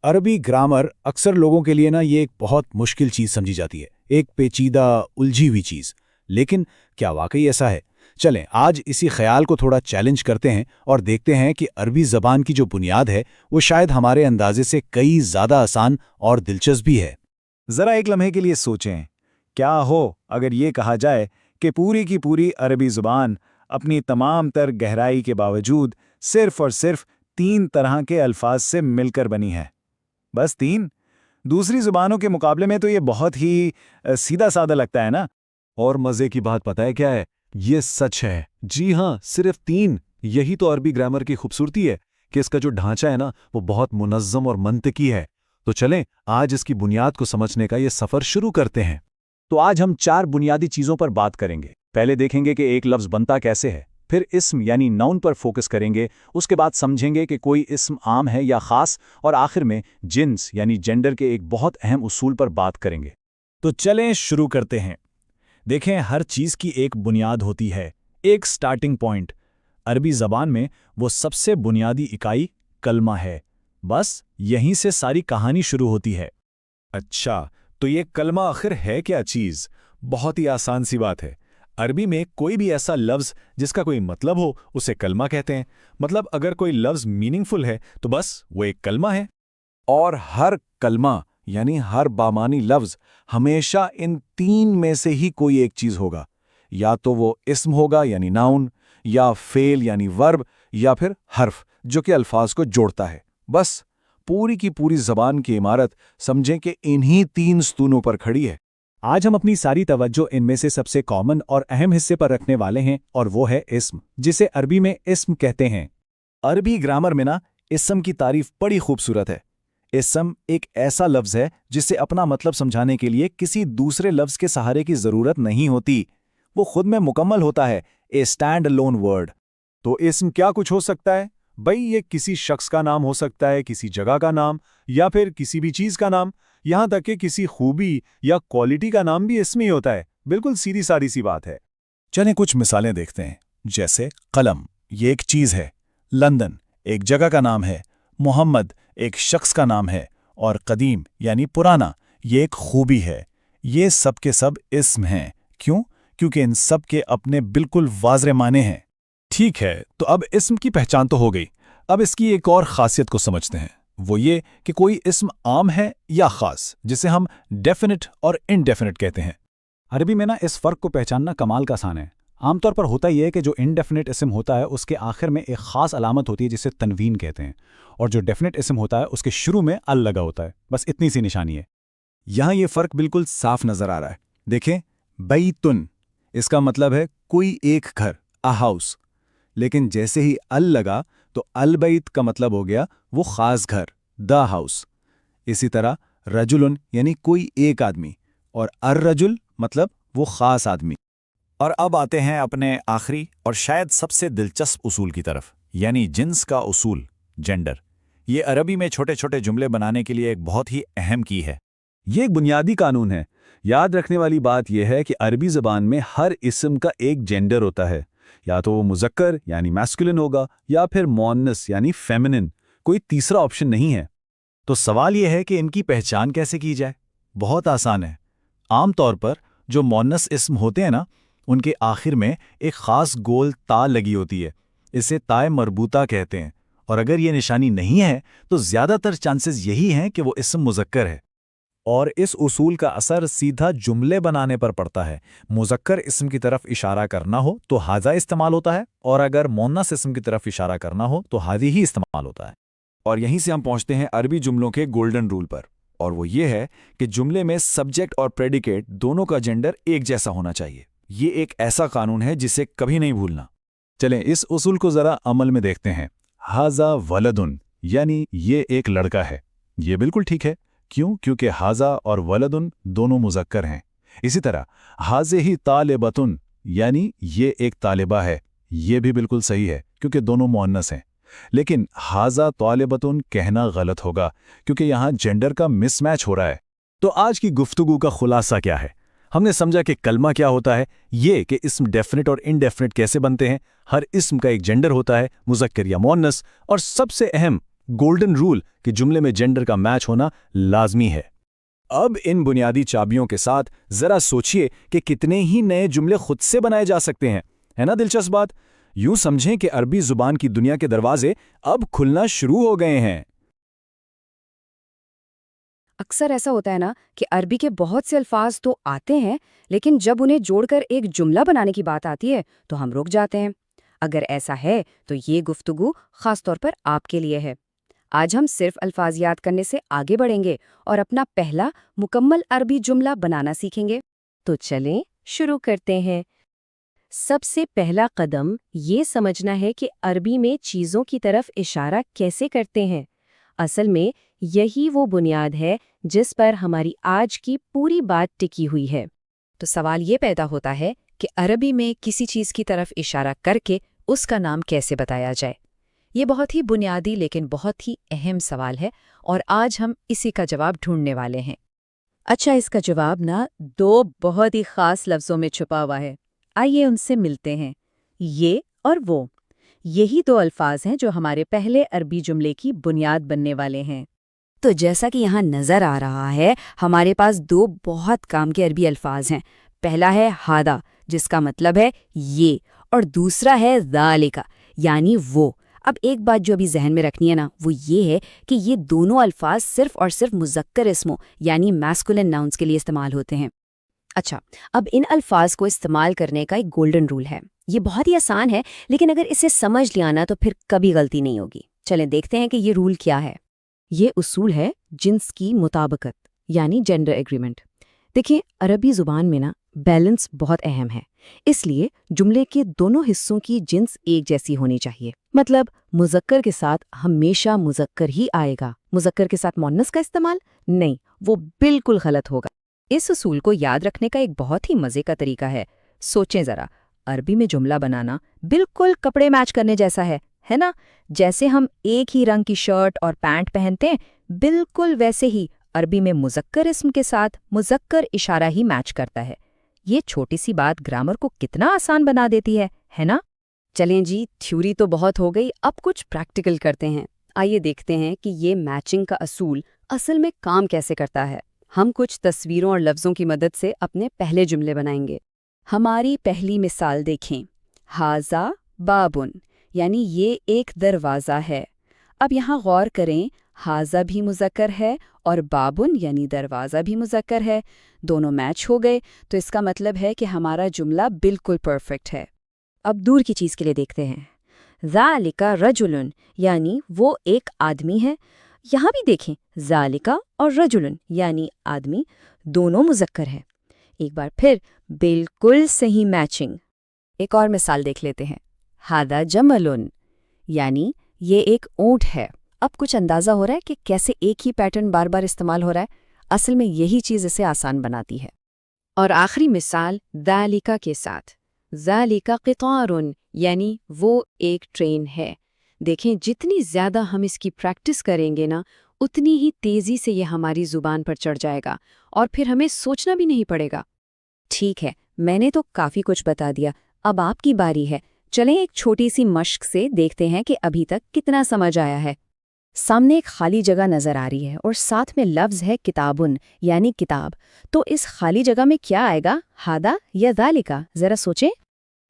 عربی گرامر اکثر لوگوں کے لیے یہ ایک بہت مشکل چیز سمجھی جاتی ہے، ایک پیچیدہ الجھی ہوئی چیز۔ لیکن کیا واقعی ایسا ہے؟ چلیں آج اسی خیال کو تھوڑا چیلنج کرتے ہیں اور دیکھتے ہیں کہ عربی زبان کی جو بنیاد ہے وہ شاید ہمارے اندازے سے کئی زیادہ آسان اور دلچسپ بھی ہے۔ ذرا ایک لمحے کے لیے سوچیں، کیا ہو اگر یہ کہا جائے کہ پوری کی پوری عربی زبان اپنی تمام تر گہرائی کے باوجود صرف اور صرف 3 طرح کے الفاظ سے مل کر بنی ہے؟ بس 3؟ دوسری زبانوں کے مقابلے میں تو یہ بہت ہی سیدھا سادہ لگتا ہے نا؟ اور مزے کی بات پتہ ہے کیا ہے؟ یہ سچ ہے، جی ہاں، صرف 3۔ یہی تو عربی گرامر کی خوبصورتی ہے کہ اس کا جو ڈھانچہ ہے وہ بہت منظم اور منطقی ہے۔ تو چلیں آج اس کی بنیاد کو سمجھنے کا یہ سفر شروع کرتے ہیں۔ تو آج ہم 4 بنیادی چیزوں پر بات کریں گے۔ پہلے دیکھیں گے کہ ایک لفظ بنتا کیسے ہے، پھر اسم یعنی ناؤن پر فوکس کریں گے، اس کے بعد سمجھیں گے کہ کوئی اسم عام ہے یا خاص، اور آخر میں جنس یعنی جینڈر کے ایک بہت اہم اصول پر بات کریں گے۔ تو چلیں شروع کرتے ہیں۔ دیکھیں، ہر چیز کی ایک بنیاد ہوتی ہے، ایک سٹارٹنگ پوائنٹ۔ عربی زبان میں وہ سب سے بنیادی اکائی کلمہ ہے، بس یہیں سے ساری کہانی شروع ہوتی ہے۔ اچھا، تو یہ کلمہ آخر ہے کیا چیز؟ بہت ہی آسان سی بات ہے۔ عربی میں کوئی بھی ایسا لفظ جس کا کوئی مطلب ہو اسے کلمہ کہتے ہیں۔ مطلب اگر کوئی لفظ میننگ فل ہے تو بس وہ ایک کلمہ ہے۔ اور ہر کلمہ یعنی ہر بامانی لفظ ہمیشہ ان 3 میں سے ہی کوئی ایک چیز ہوگا، یا تو وہ اسم ہوگا یعنی ناؤن، یا فعل یعنی ورب، یا پھر حرف جو کہ الفاظ کو جوڑتا ہے۔ بس پوری کی پوری زبان کی عمارت سمجھیں کہ انہی 3 ستونوں پر کھڑی ہے۔ آج ہم اپنی ساری توجہ ان میں سے سب سے کامن اور اہم حصے پر رکھنے والے ہیں، اور وہ ہے اسم، جسے عربی میں اسم کہتے ہیں۔ عربی گرامر میں اسم کی تعریف بڑی خوبصورت ہے۔ اسم ایک ایسا لفظ ہے جسے اپنا مطلب سمجھانے کے لیے کسی دوسرے لفظ کے سہارے کی ضرورت نہیں ہوتی، وہ خود میں مکمل ہوتا ہے، اے اسٹینڈ الون ورڈ۔ تو اسم کیا کچھ ہو سکتا ہے؟ بھئی یہ کسی شخص کا نام ہو سکتا ہے، کسی جگہ کا نام، یا پھر کسی بھی چیز کا نام، یہاں تک کہ کسی خوبی یا کوالٹی کا نام بھی اسم ہی ہوتا ہے۔ بالکل سیدھی سادی سی بات ہے۔ چلیں کچھ مثالیں دیکھتے ہیں، جیسے قلم یہ ایک چیز ہے، لندن ایک جگہ کا نام ہے، محمد ایک شخص کا نام ہے، اور قدیم یعنی پرانا یہ ایک خوبی ہے۔ یہ سب کے سب اسم ہیں۔ کیوں؟ کیونکہ ان سب کے اپنے بالکل واضح معنی ہیں۔ ٹھیک ہے، تو اب اسم کی پہچان تو ہو گئی، اب اس کی ایک اور خاصیت کو سمجھتے ہیں، وہ یہ کہ کوئی اسم عام ہے یا خاص، جسے ہم ڈیفینٹ اور انڈیفینٹ کہتے ہیں۔ عربی میں اس فرق کو پہچاننا کمال کا آسان ہے۔ عام طور پر ہوتا یہ ہے کہ جو انڈیفینٹ اسم ہوتا ہے اس کے آخر میں ایک خاص علامت ہوتی ہے جسے تنوین کہتے ہیں، اور جو ڈیفینٹ اسم ہوتا ہے اس کے شروع میں ال لگا ہوتا ہے، بس اتنی سی نشانی ہے۔ یہاں یہ فرق بالکل صاف نظر آ رہا ہے۔ دیکھیں، بیتن اس کا مطلب ہے کوئی ایک گھر، ا ہاؤس، لیکن جیسے ہی ال لگا تو البیت کا مطلب ہو گیا وہ خاص گھر، دا ہاؤس۔ اسی طرح رجلن یعنی کوئی ایک آدمی، اور الرجل مطلب وہ خاص آدمی۔ اور اب آتے ہیں اپنے آخری اور شاید سب سے دلچسپ اصول کی طرف، یعنی جنس کا اصول، جینڈر۔ یہ عربی میں چھوٹے چھوٹے جملے بنانے کے لیے ایک بہت ہی اہم کی ہے۔ یہ ایک بنیادی قانون ہے۔ یاد رکھنے والی بات یہ ہے کہ عربی زبان میں ہر اسم کا ایک جینڈر ہوتا ہے، یا تو وہ مذکر یعنی میسکولن ہوگا، یا پھر مؤنث یعنی فیمنن، کوئی تیسرا آپشن نہیں ہے۔ تو سوال یہ ہے کہ ان کی پہچان کیسے کی جائے؟ بہت آسان ہے۔ عام طور پر جو مؤنث اسم ہوتے ہیں ان کے آخر میں ایک خاص گول تا لگی ہوتی ہے، اسے تائے مربوطہ کہتے ہیں، اور اگر یہ نشانی نہیں ہے تو زیادہ تر چانسز یہی ہیں کہ وہ اسم مذکر ہے۔ اور اس اصول کا اثر سیدھا جملے بنانے پر پڑتا ہے۔ مذکر اسم کی طرف اشارہ کرنا ہو تو ھذا استعمال ہوتا ہے، اور اگر مؤنث اسم کی طرف اشارہ کرنا ہو تو ھذی ہی استعمال ہوتا ہے۔ اور یہیں سے ہم پہنچتے ہیں عربی جملوں کے گولڈن رول پر، اور وہ یہ ہے کہ جملے میں سبجیکٹ اور پریڈیکیٹ دونوں کا جینڈر ایک جیسا ہونا چاہیے۔ یہ ایک ایسا قانون ہے جسے کبھی نہیں بھولنا۔ چلیں اس اصول کو ذرا عمل میں دیکھتے ہیں۔ ھذا ولدن یعنی یہ ایک لڑکا ہے، یہ بالکل ٹھیک ہے۔ کیوں؟ کیونکہ ھذا اور ولدن دونوں مذکر ہیں۔ اسی طرح ھذہ طالبۃ یعنی یہ ایک طالبہ ہے، یہ بھی بالکل صحیح ہے کیونکہ دونوں مؤنث ہیں۔ لیکن ھذا طالبۃ کہنا غلط ہوگا کیونکہ یہاں جینڈر کا مس میچ ہو رہا ہے۔ تو آج کی گفتگو کا خلاصہ کیا ہے؟ ہم نے سمجھا کہ کلمہ کیا ہوتا ہے، یہ کہ اسم ڈیفینٹ اور انڈیفینٹ کیسے بنتے ہیں، ہر اسم کا ایک جینڈر ہوتا ہے، مذکر یا مؤنث، اور سب سے اہم گولڈن رول کہ جملے میں جینڈر کا میچ ہونا لازمی ہے۔ اب ان بنیادی چابیوں کے ساتھ ذرا سوچئے کہ کتنے ہی نئے جملے خود سے بنائے جا سکتے ہیں، ہے نا دلچسپ بات؟ یوں سمجھیں کہ عربی زبان کی دنیا کے دروازے اب کھلنا شروع ہو گئے ہیں۔ اکثر ایسا ہوتا ہے نا کہ عربی کے بہت سے الفاظ تو آتے ہیں، لیکن جب انہیں جوڑ کر ایک جملہ بنانے کی بات آتی ہے تو ہم رک جاتے ہیں۔ اگر ایسا ہے تو یہ گفتگو خاص طور پر آپ کے لیے ہے۔ آج ہم صرف الفاظ یاد کرنے سے آگے بڑھیں گے اور اپنا پہلا مکمل عربی جملہ بنانا سیکھیں گے۔ تو چلیں شروع کرتے ہیں۔ سب سے پہلا قدم یہ سمجھنا ہے کہ عربی میں چیزوں کی طرف اشارہ کیسے کرتے ہیں۔ اصل میں یہی وہ بنیاد ہے جس پر ہماری آج کی پوری بات ٹکی ہوئی ہے۔ تو سوال یہ پیدا ہوتا ہے کہ عربی میں کسی چیز کی طرف اشارہ کر کے اس کا نام کیسے بتایا جائے۔ یہ بہت ہی بنیادی لیکن بہت ہی اہم سوال ہے اور آج ہم اسی کا جواب ڈھونڈنے والے ہیں۔ اچھا، اس کا جواب دو بہت ہی خاص لفظوں میں چھپا ہوا ہے۔ آئیے ان سے ملتے ہیں، یہ اور وہ۔ یہی دو الفاظ ہیں جو ہمارے پہلے عربی جملے کی بنیاد بننے والے ہیں۔ تو جیسا کہ یہاں نظر آ رہا ہے، ہمارے پاس دو بہت کام کے عربی الفاظ ہیں۔ پہلا ہے ہادا، جس کا مطلب ہے یہ، اور دوسرا ہے ذالک، یعنی وہ۔ اب ایک بات جو ابھی ذہن میں رکھنی ہے وہ یہ ہے کہ یہ دونوں الفاظ صرف اور صرف مذکر اسموں یعنی میسکولن ناؤنز کے لیے استعمال ہوتے ہیں۔ اچھا، اب ان الفاظ کو استعمال کرنے کا ایک گولڈن رول ہے۔ یہ بہت ہی آسان ہے، لیکن اگر اسے سمجھ لیا نا تو پھر کبھی غلطی نہیں ہوگی۔ چلیں دیکھتے ہیں کہ یہ رول کیا ہے۔ یہ اصول ہے جنس کی مطابقت، یعنی جینڈر ایگریمنٹ۔ دیکھیں، عربی زبان میں بیلنس بہت اہم ہے، اس لیے جملے کے دونوں حصوں کی جنس ایک جیسی ہونی چاہیے۔ مطلب مذکر کے ساتھ ہمیشہ مذکر ہی آئے گا، مذکر کے ساتھ مؤنث کا استعمال نہیں، وہ بالکل غلط ہوگا۔ اس اصول کو یاد رکھنے کا ایک بہت ہی مزے کا طریقہ ہے۔ سوچیں ذرا، عربی میں جملہ بنانا بالکل کپڑے میچ کرنے جیسا ہے نا؟ جیسے ہم ایک ہی رنگ کی شرٹ اور پینٹ پہنتے ہیں، بالکل ویسے ہی عربی میں مذکر اسم کے ساتھ مذکر اشارہ ہی میچ کرتا ہے۔ یہ چھوٹی سی بات گرامر کو کتنا آسان بنا دیتی ہے نا؟ چلیں جی، تھیوری تو بہت ہو گئی، اب کچھ پریکٹیکل کرتے ہیں۔ آئیے دیکھتے ہیں کہ یہ میچنگ کا اصول اصل میں کام کیسے کرتا ہے۔ ہم کچھ تصویروں اور لفظوں کی مدد سے اپنے پہلے جملے بنائیں گے۔ ہماری پہلی مثال دیکھیں، ہاذا بابن، یعنی یہ ایک دروازہ ہے۔ اب یہاں غور کریں، ہاذا بھی مذکر ہے اور بابن یعنی دروازہ بھی مذکر ہے، دونوں میچ ہو گئے، تو اس کا مطلب ہے کہ ہمارا جملہ بالکل پرفیکٹ ہے۔ اب دور کی چیز کے لیے دیکھتے ہیں، ذالک رجلن، یعنی وہ ایک آدمی ہے۔ یہاں بھی دیکھیں، ذالک اور رجلن یعنی آدمی دونوں مذکر ہے۔ ایک بار پھر بالکل صحیح میچنگ۔ ایک اور مثال دیکھ لیتے ہیں، ھذا جملن، یعنی یہ ایک اونٹ ہے۔ اب کچھ اندازہ ہو رہا ہے کہ کیسے ایک ہی پیٹرن بار بار استعمال ہو رہا ہے؟ اصل میں یہی چیز اسے آسان بناتی ہے۔ اور آخری مثال ذالک کے ساتھ، ذالک قطار، یعنی وہ ایک ٹرین ہے۔ دیکھیں، جتنی زیادہ ہم اس کی پریکٹس کریں گے اتنی ہی تیزی سے یہ ہماری زبان پر چڑھ جائے گا اور پھر ہمیں سوچنا بھی نہیں پڑے گا۔ ٹھیک ہے، میں نے تو کافی کچھ بتا دیا، اب آپ کی باری ہے۔ چلیں ایک چھوٹی سی مشق سے دیکھتے ہیں کہ ابھی تک کتنا سمجھ آیا ہے۔ سامنے ایک خالی جگہ نظر آ رہی ہے اور ساتھ میں لفظ ہے کتابن، یعنی کتاب۔ تو اس خالی جگہ میں کیا آئے گا، ھذا یا ذالک؟ ذرا سوچیں۔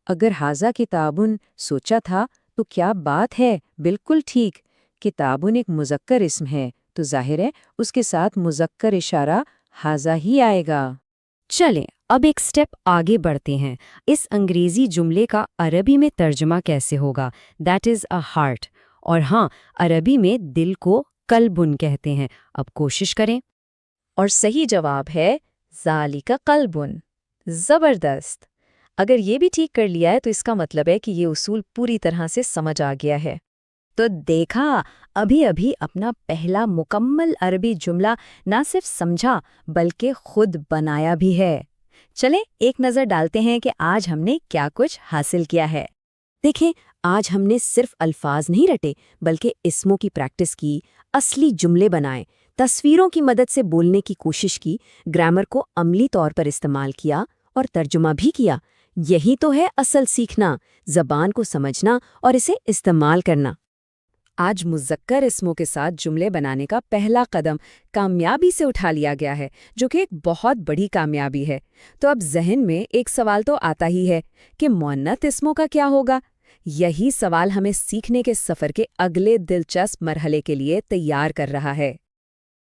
اگر ھذا کتابن سوچا تھا تو کیا بات ہے، بالکل ٹھیک۔ کتابن ایک مذکر اسم ہے تو ظاہر ہے اس کے ساتھ مذکر اشارہ ھذا ہی آئے گا۔ چلیں اب ایک سٹیپ آگے بڑھتے ہیں۔ اس انگریزی جملے کا عربی میں ترجمہ کیسے ہوگا؟ دیٹ از اے ہارٹ، اور ہاں، عربی میں دل کو قلبن کہتے ہیں۔ اب کوشش کریں، اور صحیح جواب ہے ذالک قلبن۔ زبردست! اگر یہ بھی ٹھیک کر لیا ہے تو اس کا مطلب ہے کہ یہ اصول پوری طرح سے سمجھ آ گیا ہے۔ تو دیکھا، ابھی اپنا پہلا مکمل عربی جملہ نہ صرف سمجھا بلکہ خود بنایا بھی ہے۔ چلیں ایک نظر ڈالتے ہیں کہ آج ہم نے کیا کچھ حاصل کیا ہے۔ دیکھیں، آج ہم نے صرف الفاظ نہیں رٹے بلکہ اسموں کی پریکٹس کی، اصلی جملے بنائے، تصویروں کی مدد سے بولنے کی کوشش کی، گرامر کو عملی طور پر استعمال کیا اور ترجمہ بھی کیا۔ یہی تو ہے اصل سیکھنا، زبان کو سمجھنا اور اسے استعمال کرنا۔ آج مذکر اسموں کے ساتھ جملے بنانے کا پہلا قدم کامیابی سے اٹھا لیا گیا ہے، جو کہ ایک بہت بڑی کامیابی ہے۔ تو اب ذہن میں ایک سوال تو آتا ہی ہے کہ مؤنث اسموں کا کیا ہوگا؟ یہی سوال ہمیں سیکھنے کے سفر کے اگلے دلچسپ مرحلے کے لیے تیار کر رہا ہے۔